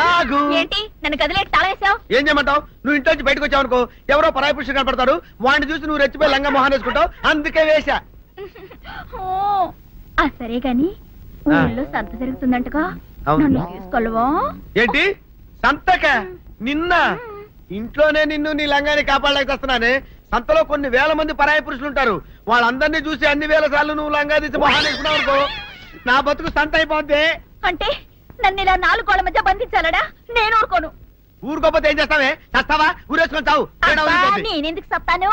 నాగు ఏంటి నన్ను గదిలేటి తాళేసావు? ఏం చేయమంటావు? నువ్వు ఇంట్లో నుంచి బయటకు వచ్చావు అనుకో, ఎవరో పరాయి పురుషుడు కనపడతాడు, వాడిని చూసి నువ్వు రెచ్చిపోయి లంగా మొహాన్ని వేసుకుంటావు, అందుకే వేశా. సరే గాని ఊళ్ళో సంత జరుగుతుందంటగా, నన్ను తీసుకెళ్ళవా? ఏంటి సంతక? నిన్న ఇంట్లోనే నిన్ను నీ లంగాన్ని కాపాడలేక వస్తున్నానే. సంతలో కొన్ని వేల మంది పరాయి పురుషులు ఉంటారు, వాళ్ళందరినీ చూసి అన్ని వేల సార్లు నువ్వు లంగా తీసి మొహాన్ని వేసుకున్నావు అనుకో, నా బతుకు సంత అయిపోద్ది. అంటే నన్ను ఇలా 4 గోళ్ల మధ్య బంధించాలడా? నేను ఊరుకోను. ఊరుకోపోతే ఏం చేస్తావే? చస్తావా? ఊరేసుకొని చావు. నేనెందుకు చెప్తాను?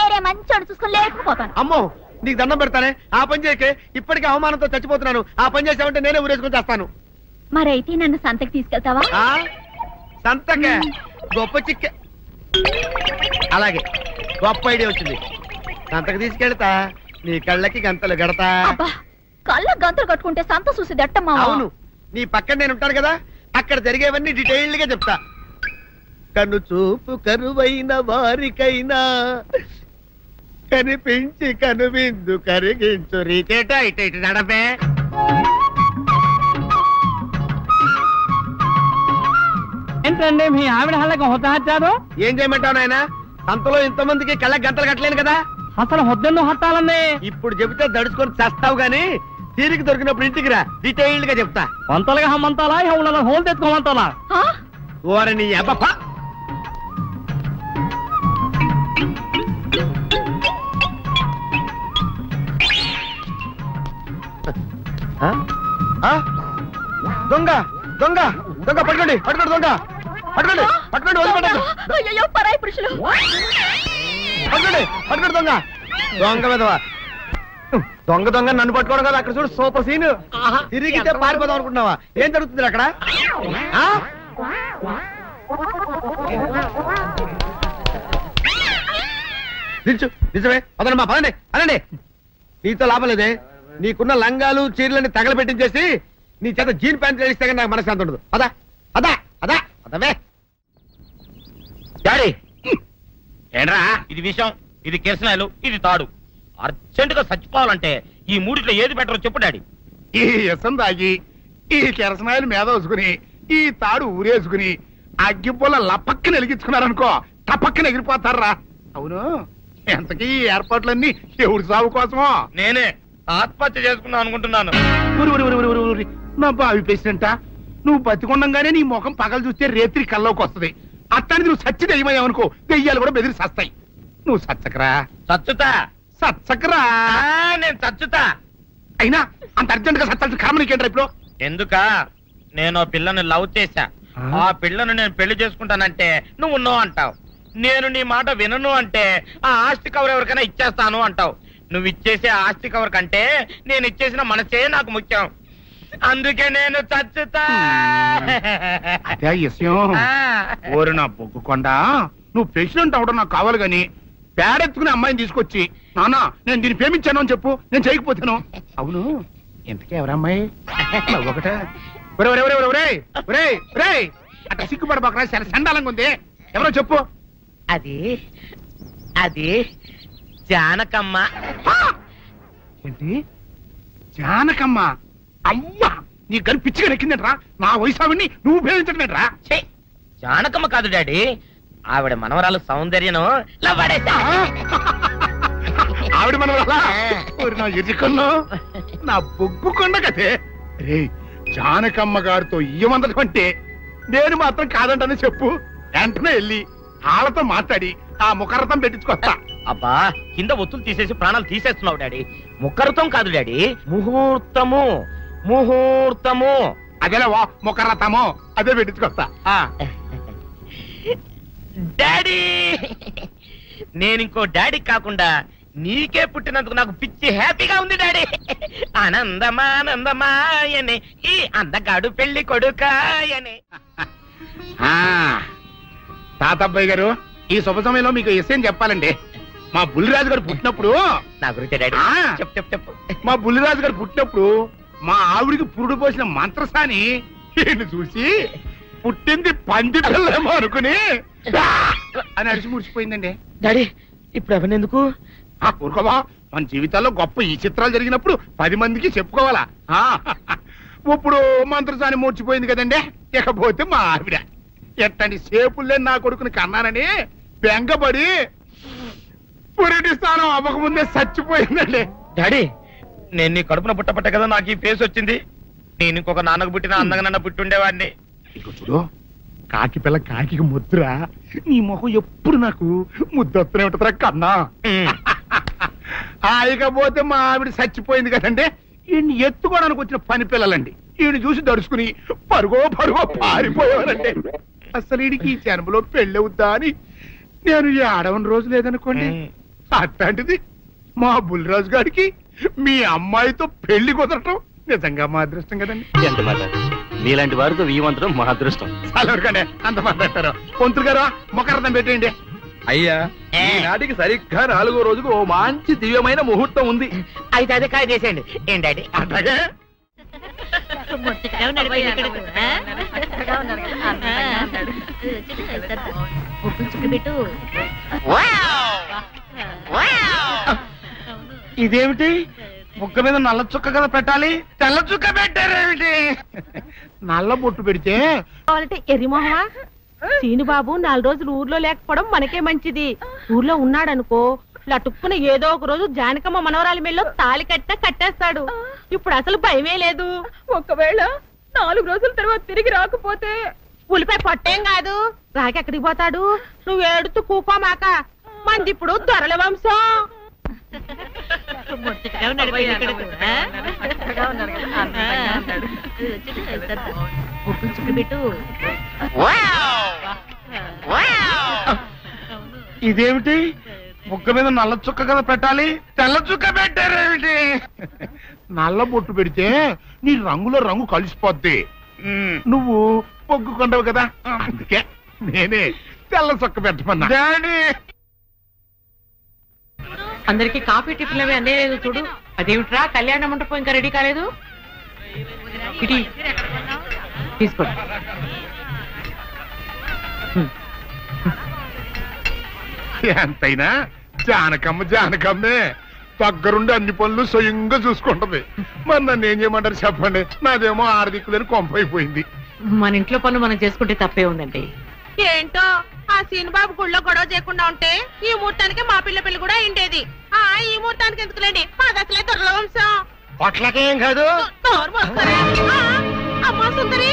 ఏరే మంచోడు చూసుకొని లేకపోతాను. అమ్మో నీకు దండం పెడతానే, ఆ పని చేయకే. ఇప్పటికే అవమానంతో చచ్చిపోతున్నాను, ఆ పని చేసావంటే నేనే ఊరేసుకొని చేస్తాను. మరైతే నన్ను సంతకి తీసుకెళ్తావా? సంతకే? గొప్ప చిక్కే. అలాగే, గొప్ప ఐడియా వచ్చింది. సంతకు తీసుకెళ్తా, నీ కళ్ళకి గంతలు గడతా. కళ్ళ గంతలు కట్టుకుంటే సంత చూసి దట్టమ్మా. అవును, నీ పక్కన నేను ఉంటాను కదా, అక్కడ జరిగేవన్నీ డీటెయిల్డ్ గా చెప్తా. కన్ను చూపు కరువైన వారికైనా కనిపించి కనువిందు కరిగించు రీచేట ఇట ఇటు నడపే. ఏంటండి మీ ఆవిడ హల్లకి హొత్తాచారు? ఏం చేయమంటావు నాయన? సంతలో ఇంతమందికి కళ్ళకి గంతలు కట్టలేను కదా. అసలు హొద్దెందు హత్తాలండి? ఇప్పుడు చెబితే దడుచుకొని చేస్తావు గాని తీరికి దొరికినప్పుడు ఇంటికి రా, డీటెయిల్డ్ గా చెప్తా. వంతలుగా హమ్మంతాలా ఎవరు హోల్ తెచ్చుకోమంతాలా? ఓరని అబ్బప్ప. దొంగ దొంగ దొంగ పట్టుకోండి, పట్టుకోండి, దొంగ పట్టుకోండి, పట్టుకోండి, వదిలిపెట్టండి. పరాయి పురుషులు పట్టుకోండి, పట్టుకోండి, దొంగ దొంగ విధవా. దొంగ దొంగ నన్ను పట్టుకోవడం కదా. అక్కడ చూడు సూపర్ సీన్. తిరిగితే పారిపోదాం అనుకుంటున్నావా? ఏం జరుగుతుంది అక్కడ? నిజమే, పదండి పదండి పదండి. నీతో లాభం లేదే. నీకున్న లంగాలు చీరలని తగలబెట్టించేసి నీ చేత జీన్ ప్యాంట్ వేస్తే కానీ నాకు మనశ్శాంతి ఉండదు. అదా అదా అదా అదవే. డాడీ ఏంట్రా ఇది విషయం, ఇది కిరసనాయలు, ఇది తాడు. అర్జెంట్ గా చచ్చిపోవాలంటే ఈ మూడిట్లో ఏది బెటర్ చెప్పు డాడీ. ఈ ఎసం తాగి ఈ కిరసనాయలు మీద వేసుకుని ఈ తాడు ఊరేసుకుని అగ్గిపూల లపక్కన వెలిగించుకున్నారనుకో, టపక్కన ఎగిరిపోతారా. అవును, ఎంతకీ ఈ ఏర్పాట్లన్నీ ఎవరి సాగు కోసమో? నేనే ఆత్మహత్య చేసుకున్నాను అనుకుంటున్నాను. నా బావి పేసినంట, నువ్వు బతికొండంగానే నీ ముఖం పగలు చూస్తే రేత్రి కల్లోకి వస్తుంది. అట్టాన్ని నువ్వు సచ్చి దెయ్యమయ్యావనుకో, దెయ్యాలు కూడా బెదిరి సస్తాయి. నువ్వు సచ్చకరా. చచ్చుతా సచ్చకరా. నేను చచ్చుతా. అయినా అంత అర్జెంట్ గా సత్తాల్సిన కర్మ నీకేంట్రా ఇప్పుడు? ఎందుక నేను పిల్లని లవ్ చేశా, ఆ పిల్లను నేను పెళ్లి చేసుకుంటానంటే నువ్వు నో అంటావు. నేను నీ మాట వినను అంటే ఆ ఆస్తి కవర్ ఎవరికైనా ఇచ్చేస్తాను అంటావు. నువ్వు ఇచ్చేసే ఆస్తి కవర్ కంటే నేను ఇచ్చేసిన మనసే నాకు ముఖ్యం. అందుకే నేను చచ్చుతా. అదే విషయం. ఓరు నా బొగ్గుకొండ, నువ్వు ప్రెసిడెంట్ అవడం నాకు కావాలి గాని పేడెత్తుకునే అమ్మాయిని తీసుకొచ్చి నానా నేను దీన్ని ప్రేమించాను అని చెప్పు, నేను చేయకపోతాను. అవును, ఎంతకే ఎవరమ్మాయి? ఒకటే అట్లా సిగ్గుపడబాకరా, చాలా సండాలంగా ఉంది. ఎవరో చెప్పు. అది అది జానకమ్మ. ఏంటి జానకమ్మ? అమ్మా, నీ గని పిచ్చిగా నెక్కిందంట్రా. నా వయసావిని నువ్వు ప్రేమించటమేట్రా? జానకమ్మ కాదు డాడీ, ఆవిడ మనవరాలు సౌందర్యను ఆవిడ మనవరాలా? నా ఎదుకల్లో నా బొగ్గుకొండ కదే. రే, జానకమ్మ గారితో ఇయ్యమందడం అంటే నేను మాత్రం కాదంటని చెప్పు. వెంటనే వెళ్ళి వాళ్ళతో మాట్లాడి ఆ ముఖరథం పెట్టించుకొస్తా. అబ్బా, కింద ఒత్తులు తీసేసి ప్రాణాలు తీసేస్తున్నావు డాడీ. ముఖరథం కాదు డాడీ, ముహూర్తము. ముహూర్తము అదేలా వా, ముఖరథము అదే పెట్టించుకొస్తా. డాడీ, నేను ఇంకో డాడీ కాకుండా నీకే పుట్టినందుకు నాకు పిచ్చి హ్యాపీగా ఉంది డాడీ. ఆనందమానందమాయనే ఈ అందగాడు పెళ్లి కొడుకాయనే. తాతబ్బాయి గారు, ఈ శుభ సమయంలో మీకు విషయం చెప్పాలండి. మా బుల్లిరాజు గారు పుట్టినప్పుడు నా గురించి డాడీ చెప్పు చెప్పు. మా బుల్లిరాజు గారు పుట్టినప్పుడు మా ఆవిడికి పురుడు పోసిన మంత్రసాని చూసి పుట్టింది పంది పిల్లేమో అనుకుని అని అడిచి ముడిచిపోయిందండి. డాడీ ఇప్పుడు ఎవరినెందుకు? ఊరుకోవా, మన జీవితాల్లో గొప్ప ఈ చిత్రాలు జరిగినప్పుడు 10 మందికి చెప్పుకోవాలా. ఇప్పుడు మంత్రసాని మూర్చిపోయింది కదండి. ఇకపోతే మా ఆవిడ ఎట్టండి సేపుల్లే నా కొడుకుని కన్నానని బెంగపడి పురిటి స్థానం అవ్వకముందే చచ్చిపోయిందండి. డాడీ, నేను నీ కడుపున పుట్టపట్ట కదా నాకు ఈ ఫేస్ వచ్చింది. నేను ఇంకొక నాన్నకు పుట్టిన అందంగా నన్ను పుట్టుండేవాడిని. ఇక చూడు, కాకి పిల్ల కాకి ముద్దురా, నీ మొహం ఎప్పుడు నాకు ముద్దొత్తనే ఉంటుందిరా కన్నా. ఇకపోతే మా ఆవిడ చచ్చిపోయింది కదండి. ఈయన్ని ఎత్తుకోవడానికి వచ్చిన పని పిల్లలండి ఈయన చూసి దడుచుకుని పరుగో పారిపోయేవారండి. అసలు ఈడికి ఈ జన్మలో పెళ్ళవుద్దా అని నేను ఈ ఆడవని రోజు లేదనుకోండి. అట్లాంటిది మా బుల్లిరాజు గారికి మీ అమ్మాయితో పెళ్లి కుదరటం నిజంగా మా అదృష్టం కదండి. ఎంత మాట, మీలాంటి వారితో వీయమంతరం మా అదృష్టం. చాలా వరకండి అంత మాట్లాడతారు. పొంతులు గారు మొకరదం పెట్టేయండి. అయ్యా, ఈనాటికి సరిగ్గా 4వ రోజుకు ఓ మంచి దివ్యమైన ముహూర్తం ఉంది. అయితే అదే కాయ చేసేయండి. ఏం డాడీ? అట్లాగే ఇదేమిటి? ముక్క మీద నల్ల చుక్క కదా పెట్టాలి, తెల్ల చుక్క పెట్టారేమిటి? నల్ల బొట్టు పెడితే కావాలంటే ఎర్రిమోహమా, సీనుబాబు 4 రోజులు ఊర్లో లేకపోవడం మనకే మంచిది. ఊర్లో ఉన్నాడనుకో లటుక్కున ఏదో ఒక రోజు జానకమ్మ మనవరాలి మెల్లో తాళి కట్టేస్తాడు. ఇప్పుడు అసలు భయమే లేదు. ఒకవేళ 4 రోజుల తర్వాత తిరిగి రాకపోతే ఉలిపై పొట్టేం కాదు, రాకెక్కడికి పోతాడు. నువ్వు ఏడుతూ కూకోమాక, మంది ఇప్పుడు దొరల వంశం. ఇదేమిటి? ముక్క మీద నల్ల చుక్క కదా పెట్టాలి, తెల్ల చుక్క పెట్టారేమిటి? నల్ల బొట్టు పెడితే నీ రంగులో రంగు కలిసిపోద్ది. నువ్వు పొగ్గుకుంటావు కదా, అందుకే నేనే తెల్ల చొక్క పెట్టమన్నా. డాడీ, అందరికి కాఫీ టిఫిన్ అవి అందేలేదు చూడు. అదేమిట్రా, కళ్యాణ మంటపం ఇంకా రెడీ కాలేదు. ఇటీ తీసుకోండి. ఎంతైనా జానకమ్మే దగ్గరుండి అన్ని పనులు స్వయంగా చూసుకుంటది. మరి నన్ను ఏం చేయమంటారు చెప్పండి? నాదేమో ఆర్థికులని కొంపైపోయింది. మన ఇంట్లో పనులు మనం చేసుకుంటే తప్పే ఉందండి. ఏంటో ఆ సీనుబాబు గుళ్ళో గొడవ చేయకుండా ఉంటే ఈ ముహూర్తానికి మా పిల్ల పెళ్లి కూడా అయిండేది. ఈ ముహూర్తానికి ఎందుకులేండి, మాది అసలే దొరల వంశం. పొట్లకేం కాదు. అమ్మా సుందరి,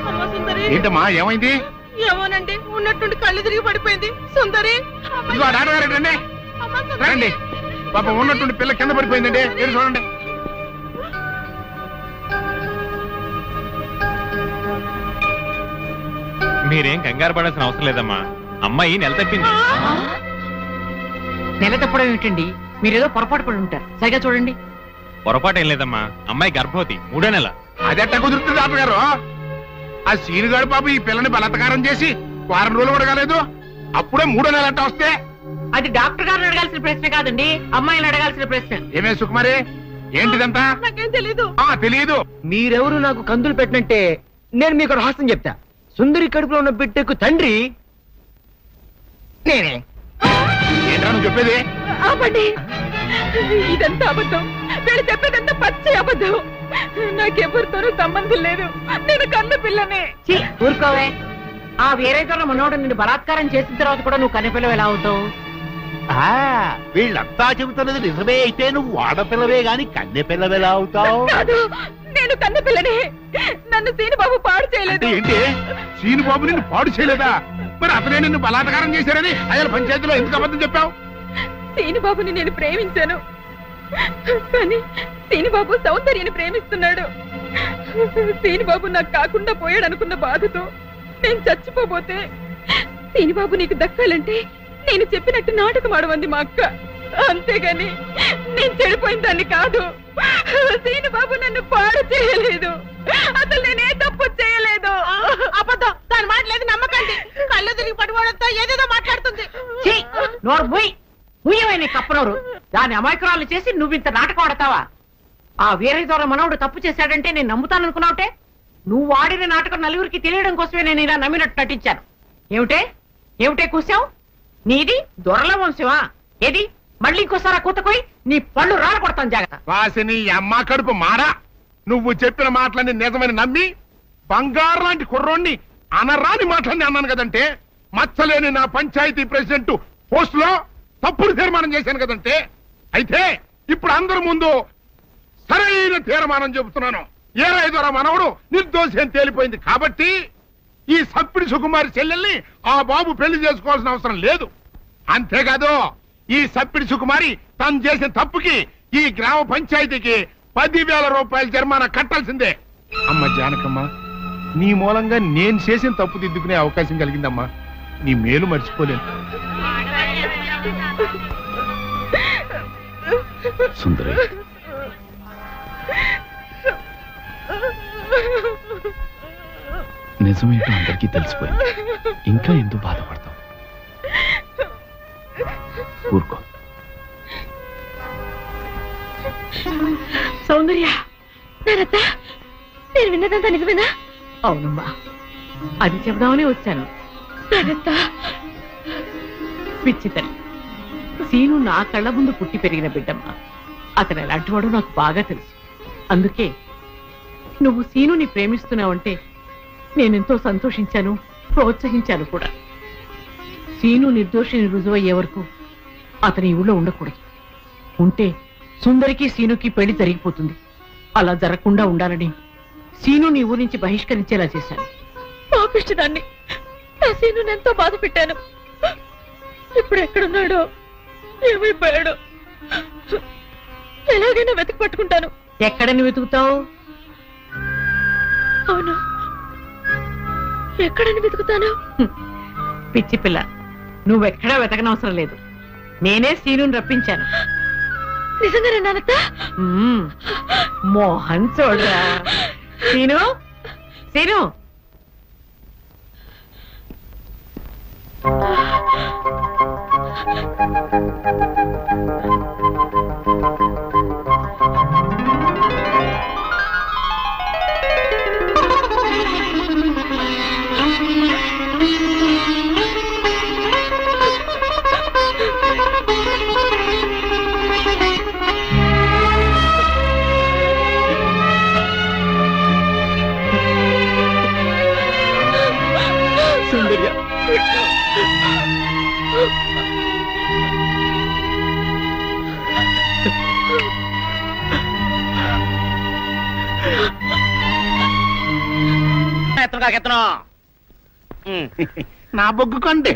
అమ్మా సుందరి. ఏంటమ్మా ఏమైంది? ఏమోనండి, ఉన్నట్టుండి కళ్ళు తిరిగి పడిపోయింది. సుందరి, ఇదిగో డాక్టర్ రండి రండి. పాపం ఉన్నట్టుండి పిల్ల కింద పడిపోయిందండి. ఏడు చూడండి. మీరేం కంగారు పడాల్సిన అవసరం లేదమ్మా, అమ్మాయి నెల తప్పింది. నెల తప్పడం ఏమిటండి, మీరేదో పొరపాటు పడి ఉంటారు. సరిగా చూడండి. పొరపాటు ఏం లేదమ్మా, అమ్మాయి గర్భవతి, 3వ నెల. అదెట్టా కుదురుతుంది డాక్టర్ గారు? ఆ సీనుగాడు పాప ఈ పిల్లని బలత్కారం చేసి 1 వారం రోజులు కూడా కాలేదు, అప్పుడే 3వ నెల అట్ట వస్తే అది డాక్టర్ గారిని అడగాల్సిన ప్రశ్న కాదండి, అమ్మాయిని అడగాల్సిన ప్రశ్న. ఏమే సుకుమారి, ఏంటిదంతా? నాకేం తెలీదు. తెలీదు. మీరెవరు నాకు కందులు పెట్టినట్టే నేను మీకు రహస్యం చెప్తా. సుందరి కడుపులో ఉన్న బిడ్డకు తండ్రి నేనే. ఏంటా నువ్వు చెప్పేది? ఆపండి, ఇదంతా అబద్ధం. నేను చెప్పేదంతా పచ్చి అబద్ధం. నాకెవరితోనూ సంబంధం లేదు. నేను కన్న పిల్లనే. ఊరుకోవే. ఆ వేరే తోట మనోడు నిన్ను బలాత్కారం చేసిన తర్వాత కూడా నువ్వు కన్నెపిల్లవు ఎలా అవుతావు? వీళ్ళంతా చెబుతున్నది నిజమే అయితే నువ్వు ఆడపిల్లవే గాని కన్నె పిల్లవెలా అవుతావు? కాదు, నేను కన్న పిల్లనే. నన్ను సీనుబాబు పాడు చేయలేదు. ఏంటి సీనుబాబు నిన్ను పాడు చేయలేదా? మరి అతనే నిన్ను బలాత్కారం చేశారని అయ్యాల పంచాయతీలో ఎందుకు అబద్ధం చెప్పావు? సీనుబాబుని నేను ప్రేమించాను, కానీ సీనుబాబు సౌందర్యని ప్రేమిస్తున్నాడు. సీనుబాబు నాకు కాకుండా పోయాడు అనుకున్న బాధతో నేను చచ్చిపోబోతే, సీనుబాబు నీకు దక్కాలంటే నేను చెప్పినట్టు నాటకం ఆడమంది మా అక్క. అంతేగాని నేను చెడిపోయిన దాన్ని కాదు. సీనుబాబు నన్ను పాడు చేయలేదు. అసలు నేనే తప్పు చేయలేదు. అబద్ధం, దాని మాట లేదు నమ్మకండి. కళ్ళు తిరిగి పడిపోవడంతో ఏదేదో మాట్లాడుతుంది. నోరు ముయ్యమైన కప్పనోరు. దాని అమాయకురాలు చేసి నువ్వు ఇంత నాటకం ఆడతావా? ఆ వీరయ్య ద్వారా మనవుడు తప్పు చేశాడంటే నేను నమ్ముతాననుకున్నావుటే. నువ్వు ఆడిన నాటకం నలుగురికి తెలియడం కోసమే నేను ఇలా నమ్మినట్టు నటించాను. ఏమిటే కూసావు? నీది దొరల వంశమా? ఏది మళ్ళీ ఇంకోసారి కూతకోయి నీ పళ్ళు రాలకొడతాను. జాగ్రత్త. వాసిని అమ్మ కడుపు మారా. నువ్వు చెప్పిన మాటలన్నీ నిజమని నమ్మి బంగారు లాంటి కుర్రోణ్ణి అనరాని మాటలన్నీ అన్నాను కదంటే, మచ్చలేని నా పంచాయతీ ప్రెసిడెంట్ పోస్ట్ లో తప్పుడు తీర్మానం చేశాను కదంటే, అయితే ఇప్పుడు అందరి ముందు సరైన తీర్మానం చెబుతున్నాను. ఏరైదోరా మనవడు నిర్దోషి అని తేలిపోయింది కాబట్టి ఈ సప్పిడి సుకుమారి చెల్లెల్ని ఆ బాబు పెళ్లి చేసుకోవాల్సిన అవసరం లేదు. అంతేకాదు ఈ సప్పిడి సుకుమారి తను చేసిన తప్పుకి ఈ గ్రామ పంచాయతీకి 10,000 రూపాయల జరిమానా కట్టాల్సిందే. అమ్మ జానకమ్మ, నీ మూలంగా నేను చేసిన తప్పు దిద్దుకునే అవకాశం కలిగిందమ్మా. నీ మేలు మర్చిపోలేను. సుందరి, నిజమేంటో అందరికీ తెలిసిపోయింది. ఇంకా ఎందుకు బాధపడతావు? ఊరుకో. సౌందర్య, నారత్త, నేను విన్నదంతా నిజమేనా? అవునమ్మా, అది చెబుదామని వచ్చాను. నారత్త, పిచ్చి తల్లి, సీను నా కళ్ళ ముందు పుట్టి పెరిగిన బిడ్డమ్మా. అతను ఎలాంటివాడో నాకు బాగా తెలుసు. అందుకే నువ్వు సీనుని ప్రేమిస్తున్నావంటే నేనెంతో సంతోషించాను, ప్రోత్సహించాను కూడా. సీను నిర్దోషిని రుజువయ్యే వరకు అతని ఊళ్ళో ఉండకూడదు. ఉంటే సుందరికి సీనుకి పెళ్లి జరిగిపోతుంది. అలా జరగకుండా ఉండాలని సీను నీ ఊరి నుంచి బహిష్కరించేలా చేశాను. పాపిష్టిదాన్ని, నా సీను ఎంతో బాధ పెట్టాను. ఇప్పుడు ఎక్కడున్నాడో, ఏమైపోయాడో ఎలాగైనా వెతికి పట్టుకుంటాను. ఎక్కడని వెతుకుతావు? అవును, ఎక్కడని వెతుకుతాను? పిచ్చి పిల్ల, నువ్వెక్కడా వెతకనవసరం లేదు. నేనే సీనుని రప్పించాను. నిజంగానే నానత్త? మోహన్ చూడరా. సీను, సీను, సుందర్య, నా బొగ్గు కొంటే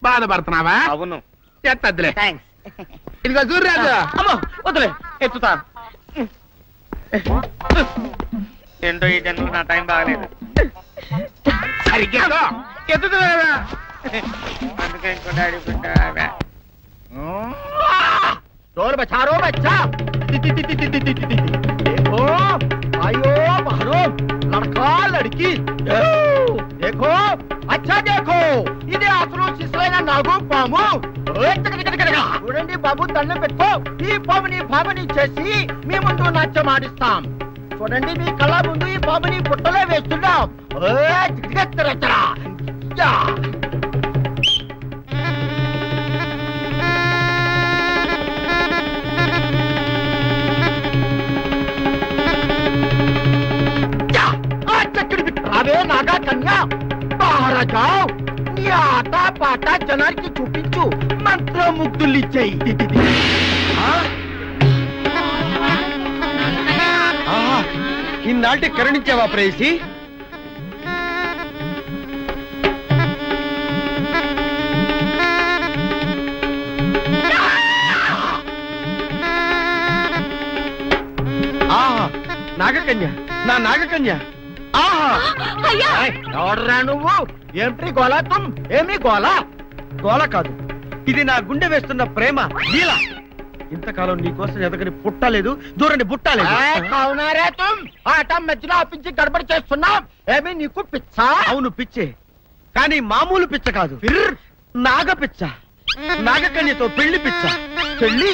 బాధపడుతున్నావా? అవును. ఎత్తద్దులే. ఇదిగో చూడరాజు. అమ్మో వదిలే, ఎత్తుతా. ఏంటో ఈ జన్మకు నా టైం బాగలేదు. సరిగ్గా ఎత్తుతున్నా అందుకే ఇంకో డాడీ పెట్టా. चोर बचारो बच्चा। देखो आयो बहरो, लड़का लड़की देखो, अच्छा देखो, ఇది అసలు శిశువైన నాగు పాము. చూడండి బాబు, దండం పెట్టుకో. ఈ పాముని భామని చేసి మీ ముందు నాట్యం ఆడిస్తాం. చూడండి, మీ కళ్ళ ముందు ఈ పాముని పుట్టలో వేస్తున్నాం. రావే నాగా కన్యా, బాహర జావ్. నీ ఆట పాట జనానికి చూపించు, మంత్రముగ్ధులిచ్చేయి. ఇన్నాళ్ళకి కరుణించావా ప్రేయసి? నాగకన్య, నా నాగకన్య. ఎవడరా నువ్వు? ఏమిటి గోలా? తుమ్ ఏమి గోలా? గోల కాదు, ఇది నా గుండె వేస్తున్న ప్రేమ లీల. ఇంతకాలం నీకోసం ఎదగని పుట్టలేదు, దూరని బుట్టలేదు. అవునారే తుమ్, ఆట మధ్యలో ఆపించి గడబడి చేస్తున్నాం. ఏమి నీకు పిచ్చా? అవును పిచ్చే, కానీ మామూలు పిచ్చ కాదు, నాగ పిచ్చ. నాగకన్యతో పెళ్లి పిచ్చ. పెళ్లి?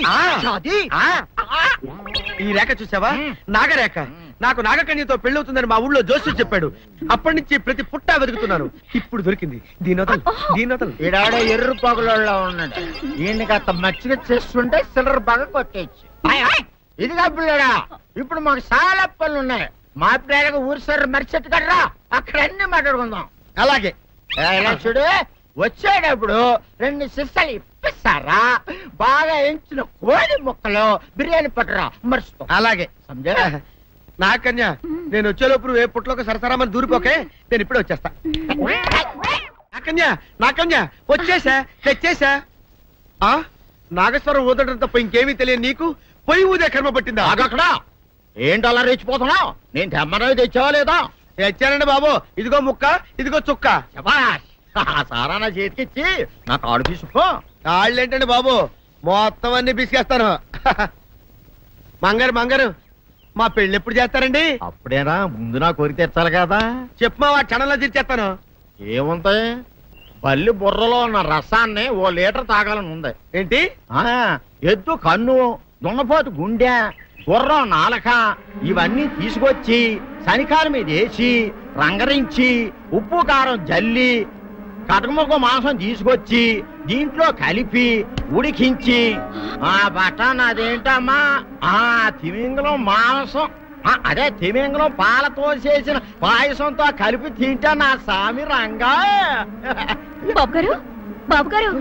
ఈ రేఖ చూసావా? నాగరేఖ. నాకు నాగకన్యతో పెళ్ళవుతుందని మా ఊళ్ళో జోసి చెప్పాడు. అప్పటి నుంచి ప్రతి పుట్టా వెతుకుతున్నాను. ఇప్పుడు దొరికింది. దీనోతలు ఈడాడే ఎర్ర పగులలో ఉన్నాడు. ఈయనకి అంత మచ్చిగా చేస్తుంటే సిల్లర్ బాగా కొట్టేయచ్చు. ఇదిగా పిల్లడా, ఇప్పుడు మాకు చాలా పనులు ఉన్నాయి. మా పిల్లలకు ఊరు సార్ మరిచెట్టు కడరా, అక్కడ అన్ని మాట్లాడుకుందాం. అలాగే. ఇలా చూడు, వచ్చేటప్పుడు 2 సిస్టలు ఇప్పిస్తారా, బాగా ఎంచిన కోడి ముక్కలు బిర్యానీ పట్టరా మర్చిపో. అలాగే. సమజా? నాకన్యా, నేను వచ్చేలోపు నువ్వు ఏ పుట్లోకి సరసరామని దూరిపోకే, నేను ఇప్పుడే వచ్చేస్తా. నాకన్యా వచ్చేసా, తెచ్చేసా. నాగేశ్వరం ఊదటం తప్ప ఇంకేమీ తెలియదు నీకు, పొయ్యి ఊదే కర్మ పట్టిందా? అక్కడ ఏంటి అలా రెచ్చిపోతున్నావు? నేను తెమ్మనవి తెచ్చావా లేదా? తెచ్చానండి బాబు, ఇదిగో ముక్క, ఇదిగో చుక్క. సారా నా చేతికిచ్చి నా కాడు తీసుకో. కాళ్ళేంటండి బాబు, మొత్తం అన్ని బిసికేస్తాను. మంగారు మా పెళ్ళి ఎప్పుడు చేస్తారండి? అప్పుడేనా, ముందు నా కోరిక తెచ్చాలి కదా. చెప్పు మా క్షణంలో తీర్చేస్తాను. ఏముంటాయి, బల్లి బుర్రలో ఉన్న రసాన్ని 1 లీటర్ తాగాలని ఉంది. ఏంటి? ఎద్దు కన్ను, దున్నపోతు గుండె, గుర్రం నాలక ఇవన్నీ తీసుకొచ్చి శనికాల మీద వేసి రంగరించి ఉప్పు కారం జల్లి కటకముక్క మాంసం తీసుకొచ్చి దీంట్లో కలిపి ఉడికించి బటన్ అదేంటమ్మా తిమింగలం మాంసం, అదే తిమింగలం పాలతో చేసిన పాయసంతో కలిపి తింటా నా సామి రంగా. బాబు గారు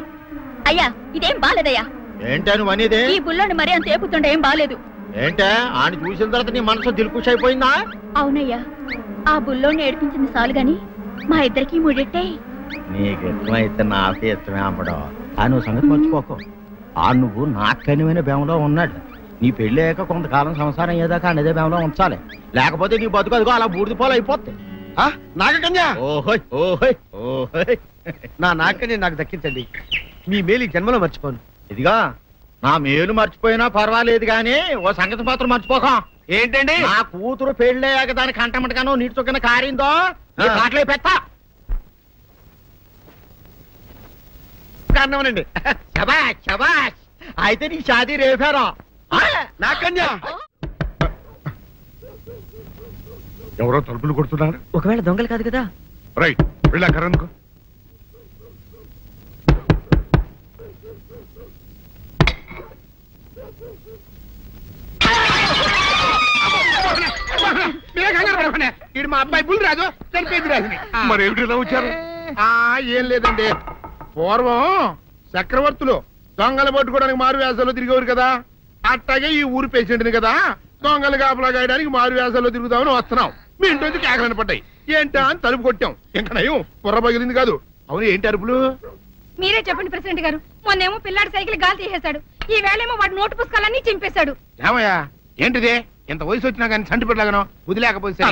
అయ్యా, ఇదేం బాలేదయ్యా. ఏంటని అనేది? ఈ బుల్లోని మరీ అంత ఏపుతుండే ఏం బాలేదు. ఏంటే ఆయన చూసిన తర్వాత నీ మనసు దిల్కుష్ అయిపోయిందా? అవునయ్యా, ఆ బుల్లోని ఏడిపించింది చాలు గాని మా ఇద్దరికి ముడిట్టే. నీకు ఇష్టమైతే నాకే ఇష్టమే అమ్మడం. ఆ నువ్వు సంగతి మర్చిపోకు. ఆ నువ్వు నాకనివైన బేమలో ఉన్నాడు. నీ పెళ్లి అయ్యాక కొంతకాలం సంసారం అయ్యేదాకా అనేదే బేమలో ఉంచాలి, లేకపోతే నీ బతుకు అదిగో అలా బూడిద పోలు అయిపోతాయి. నాగకన్యా, ఓహోయ్ ఓహోయ్ ఓహోయ్, నా నాగకన్య నాకు దక్కించండి. మీ మేలు జన్మలో మర్చిపోను. ఇదిగా నా మేలు మర్చిపోయినా పర్వాలేదు గాని ఓ సంగతి మాత్రం మర్చిపోక. ఏంటండి? నా కూతురు పెళ్ళయ్యాక దాని కంటమటగానో నీటి చొక్కన కారిందో కాట్లే పెట్ట. కారణమనండి. శబాష్ శబాష్, అయితే నీ షాదీ రేపారా? నాకన్యా, ఎవరో తలుపులు కొడుతున్నారు. ఒకవేళ దొంగలు కాదు కదా? రైట్, వెళ్ళా కరణ్కు. ఇది మా అబ్బాయి బుల్ రాజు, చనిపోయింది రాజుని. మరి ఏమిటి ఇలా వచ్చారు? ఏం లేదండి, పూర్వం చక్రవర్తులు దొంగలు పట్టుకోవడానికి మారు వేసాల్లో తిరిగేవారు కదా, అట్టాగే ఈ ఊరు పేషెంట్ని కదా దొంగలు కాపలా గాయడానికి మారు వేసాల్లో తిరుగుదామని వస్తున్నాం. మీ ఇంటి నుంచి కేకలని పడ్డాయి. ఏంటా అని తలుపు కొట్టాం. ఇంకా నయం బుర్ర పగిలింది కాదు. అవును, ఏంటి అరుపులు? మీరే చెప్పండి ప్రెసిడెంట్ గారు. మొన్నేమో పిల్లాడి సైకిల్ గాలి తీసేశాడు, ఈ వేళేమో వాడి నోటు పుస్తకాలన్నీ చింపేశాడు. ఏమయ్యా, ఏంటిదే? ఎంత వయసు వచ్చినా కానీ చంటి పెట్టలాగనో వదిలేకపోతే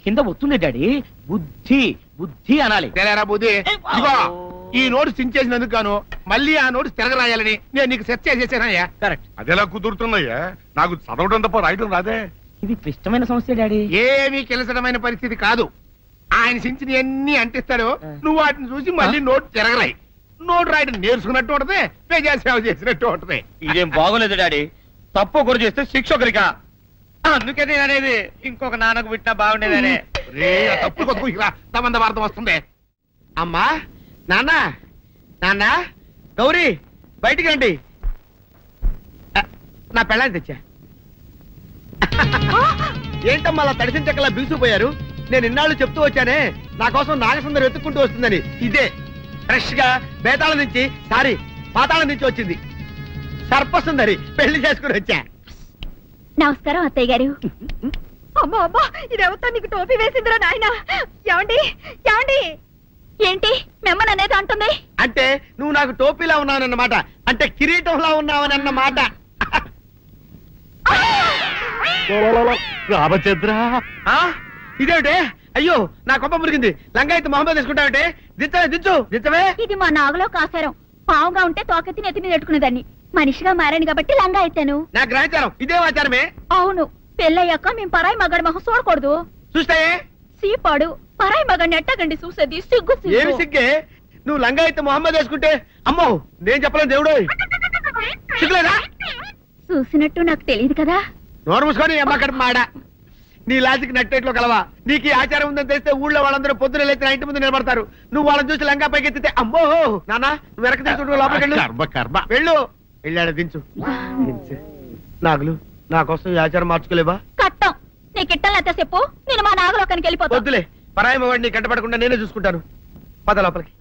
కింద వస్తుంది డాడీ. బుద్ధి బుద్ధి అనాలి. తెలేరా బుద్ధి. ఇదిగో, ఈ నోటు చించేసినందుకు గాను మళ్ళీ ఆ నోటు తిరగరాయాలని నేను నీకు సెట్ చేసేసానయ్యా. కరెక్ట్. అదెలా కుదురుతున్నాయ్యా? నాకు చదవడం తప్ప రాయడం రాదే. ఇది క్లిష్టమైన సమస్య డాడీ. ఏమీ కిలసడమైన పరిస్థితి కాదు. ఆయన చించిన ఎన్ని అంటిస్తాడో నువ్వు వాటిని చూసి మళ్ళీ నోటు తిరగరాయి. నోటు రాయడం నేర్చుకున్నట్టు ఉంటది, ప్రజాసేవ చేసినట్టు ఉంటది. ఇదేం బాగోలేదు డాడీ. తప్పు ఒకరు చేస్తే శిక్ష ఒకరికా? అందుకే నేను అనేది ఇంకొక నాన్నకు పుట్టినా బాగుండేదనే. తప్పు కొత్త వార్త వస్తుంది. అమ్మా, నాన్న, నాన్న, గౌరీ బయటికి రండి. నా పెళ్ళాన్ని తెచ్చా. ఏంటమ్మా అలా తడిసిన చెక్కలా బిగుసిపోయారు? నేను ఇన్నాళ్ళు చెప్తూ వచ్చానే నా కోసం నాగసుందరం వెతుక్కుంటూ వస్తుందని. ఇదే ఫ్రెష్ గా బేతాళం నుంచి, సారీ పాతాళం నుంచి వచ్చింది సర్పసుందరి. పెళ్లి చేసుకుని వచ్చా. నమస్కారం అత్తయ్య గారు. అమ్మా అమ్మా, ఇదేవతో నీకు టోపీ వేసిందిరా నాయన. ఏమండి ఏమండి? ఏంటి మిమ్మల్ని అనేది అంటుంది? అంటే నువ్వు నాకు టోపీలా ఉన్నావనన్నమాట, అంటే కిరీటంలా ఉన్నావనన్నమాట. రామచంద్ర, ఇదేమిటే? అయ్యో, నా కొప్ప మురిగింది. లంగాయత్ మొహమ్మద్ తీసుకుంటావంటే? దించవే, దించు, దించవే. ఇది మా నాగులో కాసారం. పావుగా ఉంటే తోకెత్తి నెత్తి మీద పెట్టుకునేదాన్ని. మనిషిగా మారాను కాబట్టి లంగా అయితాను. నా గ్రహచారం ఇదే ఆచారమే. అవును, పెళ్ళయ్యాక మేము పరాయి మగాడి మొహం చూడకూడదు. చూస్తాయే సీపాడు పరాయి మగాడిని ఎట్టగండి చూసేది. సిగ్గు ఏమి సిగ్గే? నువ్వు లంగాయత్ మొహమ్మద్ వేసుకుంటే అమ్మో నేను చెప్పలేను దేవుడు. సిగ్గులేదా? చూసినట్టు నాకు తెలియదు కదా. నోరు మూసుకొని అమ్మకడ మాడ. నీ లాజిక్ నట్టేట్లో కలవా? నీకు ఈ ఆచారం ఉందని తెలిస్తే ఊళ్ళో వాళ్ళందరూ పొద్దున లేచి నా ఇంటి ముందు నిలబడతారు. నువ్వు వాళ్ళని చూసి లంగా పైకి ఎత్తితే అమ్మో నాన్న నువ్వు వెనక తీసుకుంటూ లోపలికి వెళ్ళు. కర్మ కర్మ. వెళ్ళు. వెళ్ళాడు, దించు, దించు. నాగులు నా కోసం ఈ ఆచారం మార్చుకోలేవా? కట్టం నీకు ఇట్టలేత చెప్పు, నేను మా నాగలోకానికి వెళ్ళిపోతా. వద్దులే, పరాయి వాడిని కంటపడకుండా నేనే చూసుకుంటాను. పద లోపలికి.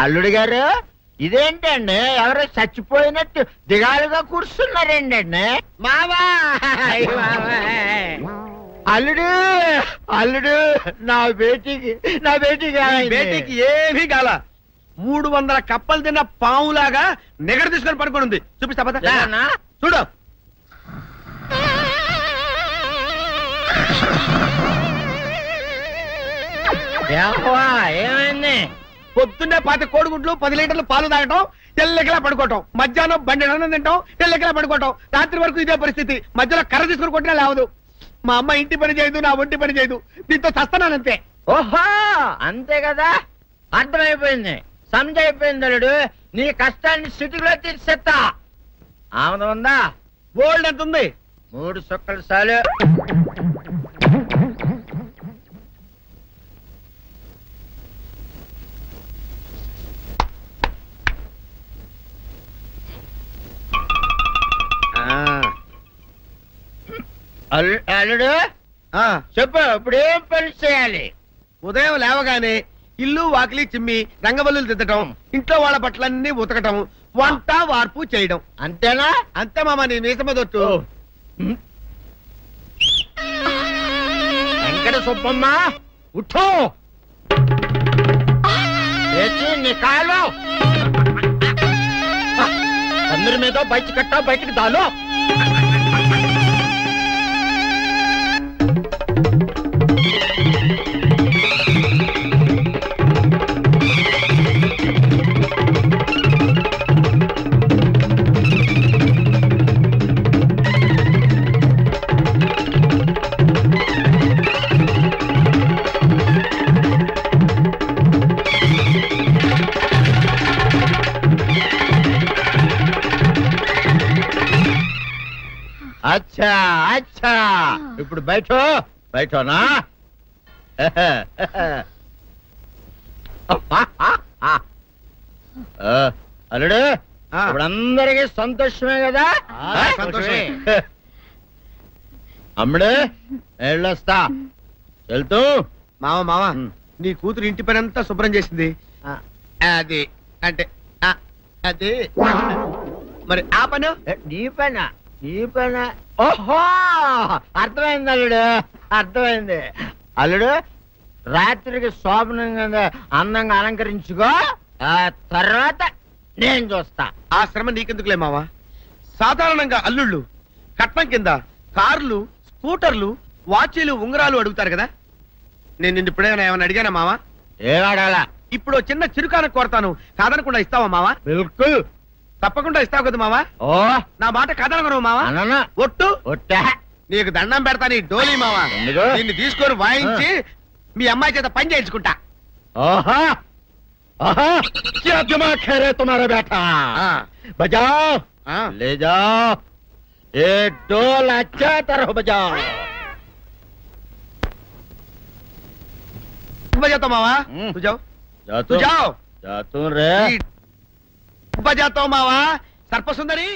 అల్లుడు గారు, ఇదేంటండి ఎవరో చచ్చిపోయినట్టు దిగాలుగా కూర్చున్నారేంటండి? మావా అల్లుడు, అల్లుడు, నా బేటీకి బేటీకి ఏమీ కాల. 300 కప్పలు తిన్న పావులాగా నెగడ తీసుకొని పడుకొని ఉంది. చూపిస్తా పద. చూడు. ఏమైంది? పొద్దున్నే 10 కోడిగుడ్లు 10 లీటర్లు పాలు తాగటం, తెల్లకిలా పడుకోవటం, మధ్యాహ్నం బండి అన్నం తింటాం, తెల్లకిలా పడుకోవటం, రాత్రి వరకు ఇదే పరిస్థితి. మధ్యలో కర్ర తీసుకుని కొట్టినా లేవదు. మా అమ్మ ఇంటి పని చేయదు, నా ఒంటి పని చేయదు. దీంతో చస్తున్నానంతే. ఓహో, అంతే కదా, అర్థమైపోయింది, సమజైపోయింది. అల్లుడు, నీ కష్టాన్ని సిటీలో తీర్చేస్తా. ఆమె ఉందా? గోల్డ్ ఎంత ఉంది? 3 సుక్కలు చాలు. అల్లుడు చెప్పు, ఇప్పుడు ఏం పని చేయాలి? ఉదయం లేవగానే ఇల్లు వాకిలి చిమ్మి రంగవల్లులు దిద్దటం, ఇంట్లో వాళ్ళ బట్టలన్నీ ఉతకటం, వంట వార్పు చేయడం. అంతేనా? అంతే మామ, నీ మీసమదొట్టు. వెంకట సుబ్బమ్మ, ఉఠో, నీ కాలు అందరి మీద బయట కట్టా, బయటికి దాలో. అచ్చా అచ్చా, ఇప్పుడు బయటనా? అల్లుడు, ఇప్పుడు అందరికీ సంతోషమే కదా? సంతోషమే. అమ్ముడు, వెళ్ళొస్తా. వెళ్తూ మామ, నీ కూతురు ఇంటి పని అంతా శుభ్రం చేసింది. అది అంటే అది మరి ఆ పని నీ పైన. ఓహో, అర్థమైంది అల్లుడు, అర్థమైంది. అల్లుడు, రాత్రికి శోభనంగా అందంగా అలంకరించుకో, ఆ తర్వాత నేను చూస్తా. ఆ శ్రమ నీకెందుకులే మావా. సాధారణంగా అల్లుళ్ళు కట్నం కింద కార్లు, స్కూటర్లు, వాచీలు, ఉంగరాలు అడుగుతారు కదా. నేను నిన్ను ఇప్పుడేమైనా ఏమైనా అడిగానా మావా? ఏడాడాలా? ఇప్పుడు చిన్న చిరుకాన కోరతాను, కాదనకుండా ఇస్తావా మావా? బిల్కుల్ తప్పకుండా ఇస్తావు కదా మావా. ఓ, నా మాట కాదనగను మావా. అననా? ఒట్టు ఒట్టా. నీకు దండం పెడతా నీ డోలీ మావా. ఎందుకు? దీన్ని తీసుకొని వాయించి మీ అమ్మాయి చేత పని చేయించుకుంటా. ఓహో, ఓహో, क्या दिमाग है रे तुम्हारा बेटा? बजाओ, ले जाओ, एक डोल अच्छा तरह बजाओ. बजाता मावा, तू जाओ, तू जाओ. जातू रे. बजाता हूँ मावा, सर्प सुंदरी.